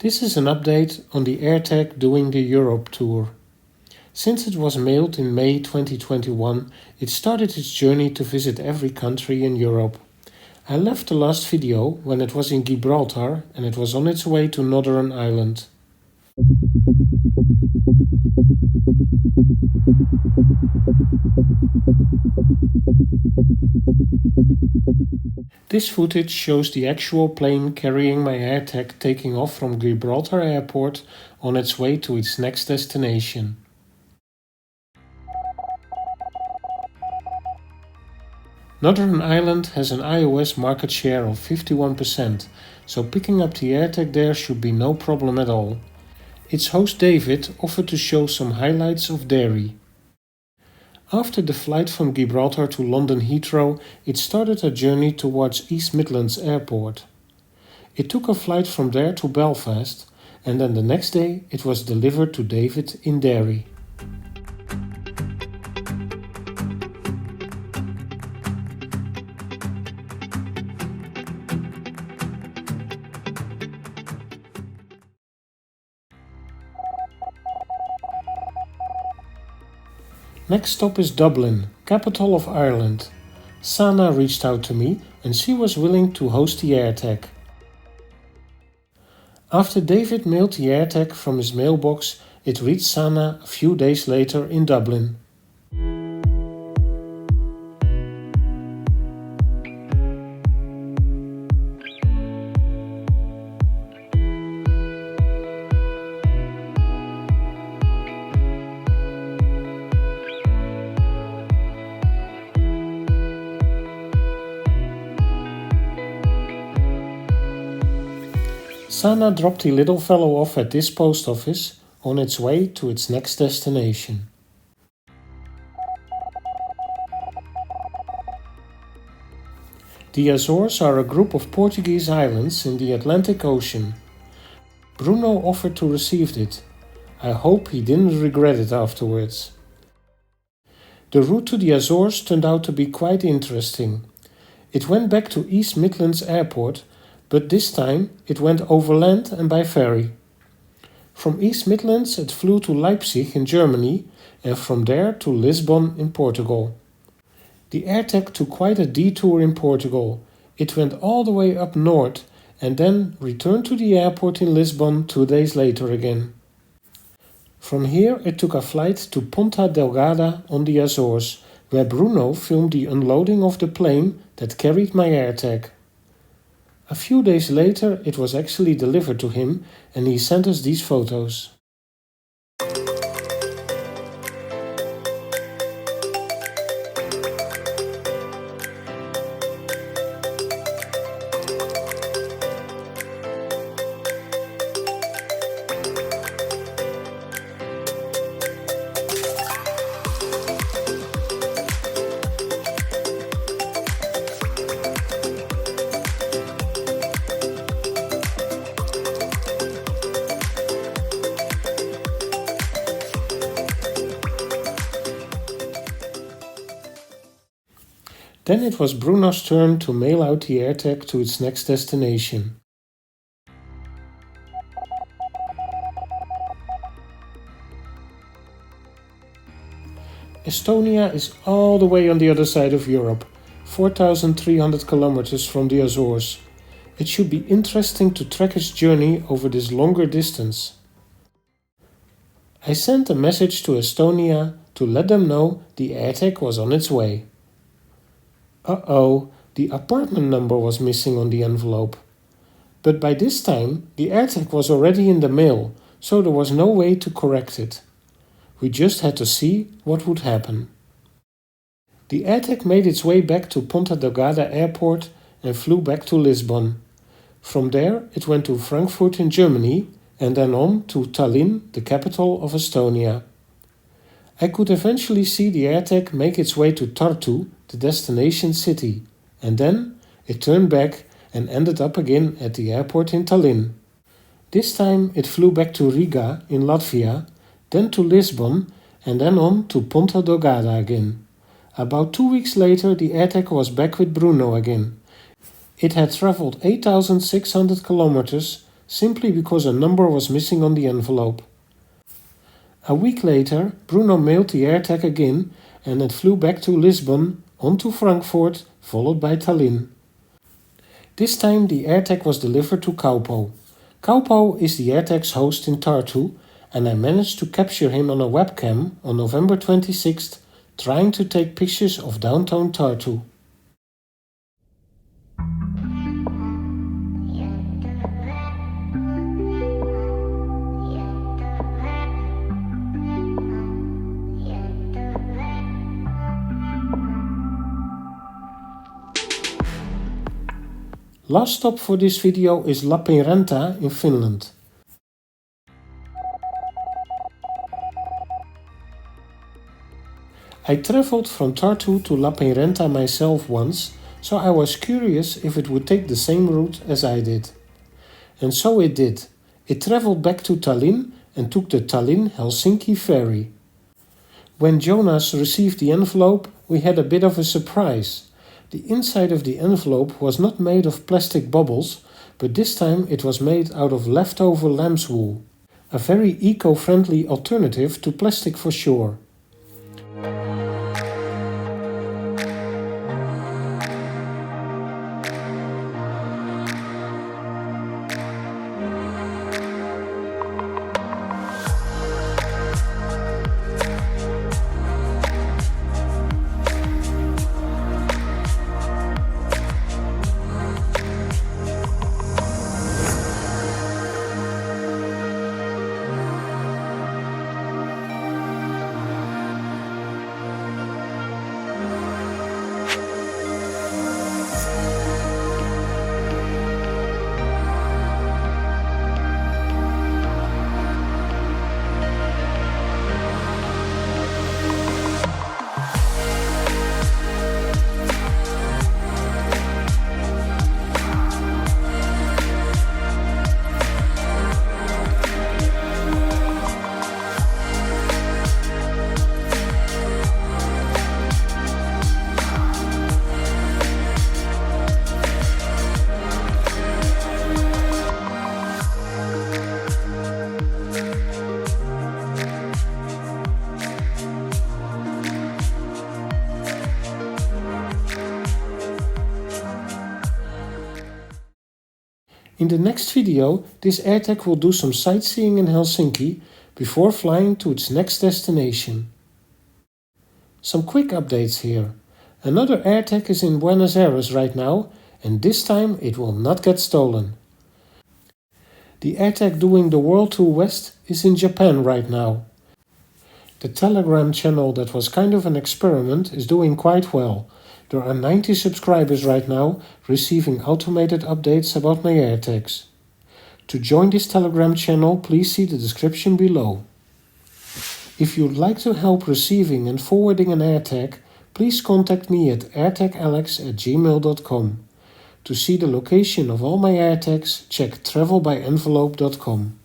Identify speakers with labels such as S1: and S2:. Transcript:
S1: This is an update on the AirTag doing the Europe tour. Since it was mailed in May 2021, it started its journey to visit every country in Europe. I left the last video when it was in Gibraltar and it was on its way to Northern Ireland. This footage shows the actual plane carrying my AirTag taking off from Gibraltar Airport on its way to its next destination. Northern Ireland has an iOS market share of 51%, so picking up the AirTag there should be no problem at all. Its host David offered to show some highlights of Derry. After the flight from Gibraltar to London Heathrow, it started a journey towards East Midlands Airport. It took a flight from there to Belfast, and then the next day it was delivered to David in Derry. Next stop is Dublin, capital of Ireland. Sana reached out to me and she was willing to host the AirTag. After David mailed the AirTag from his mailbox, it reached Sana a few days later in Dublin. Sana dropped the little fellow off at this post office on its way to its next destination. The Azores are a group of Portuguese islands in the Atlantic Ocean. Bruno offered to receive it. I hope he didn't regret it afterwards. The route to the Azores turned out to be quite interesting. It went back to East Midlands Airport, but this time it went overland and by ferry. From East Midlands it flew to Leipzig in Germany and from there to Lisbon in Portugal. The AirTag took quite a detour in Portugal. It went all the way up north and then returned to the airport in Lisbon 2 days later again. From here it took a flight to Ponta Delgada on the Azores, where Bruno filmed the unloading of the plane that carried my AirTag. A few days later it was actually delivered to him and he sent us these photos. Then it was Bruno's turn to mail out the AirTag to its next destination. Estonia is all the way on the other side of Europe, 4,300 kilometers from the Azores. It should be interesting to track its journey over this longer distance. I sent a message to Estonia to let them know the AirTag was on its way. Uh-oh, the apartment number was missing on the envelope. But by this time, the AirTag was already in the mail, so there was no way to correct it. We just had to see what would happen. The AirTag made its way back to Ponta Delgada Airport and flew back to Lisbon. From there, it went to Frankfurt in Germany and then on to Tallinn, the capital of Estonia. I could eventually see the AirTag make its way to Tartu, the destination city, and then it turned back and ended up again at the airport in Tallinn. This time it flew back to Riga in Latvia, then to Lisbon and then on to Ponta Delgada again. About 2 weeks later the AirTag was back with Bruno again. It had traveled 8,600 kilometers simply because a number was missing on the envelope. A week later, Bruno mailed the AirTag again and it flew back to Lisbon, on to Frankfurt, followed by Tallinn. This time the AirTag was delivered to Kaupo. Kaupo is the AirTag's host in Tartu, and I managed to capture him on a webcam on November 26th, trying to take pictures of downtown Tartu. Last stop for this video is Lappeenranta in Finland. I traveled from Tartu to Lappeenranta myself once, so I was curious if it would take the same route as I did. And so it did. It traveled back to Tallinn and took the Tallinn-Helsinki ferry. When Jonas received the envelope, we had a bit of a surprise. The inside of the envelope was not made of plastic bubbles, but this time it was made out of leftover lamb's wool. A very eco-friendly alternative to plastic for sure. In the next video, this AirTag will do some sightseeing in Helsinki before flying to its next destination. Some quick updates here. Another AirTag is in Buenos Aires right now, and this time it will not get stolen. The AirTag doing the World Tour West is in Japan right now. The Telegram channel that was kind of an experiment is doing quite well. There are 90 subscribers right now receiving automated updates about my AirTags. To join this Telegram channel, please see the description below. If you'd like to help receiving and forwarding an AirTag, please contact me at AirtagAlex@gmail.com. To see the location of all my AirTags, check travelbyenvelope.com.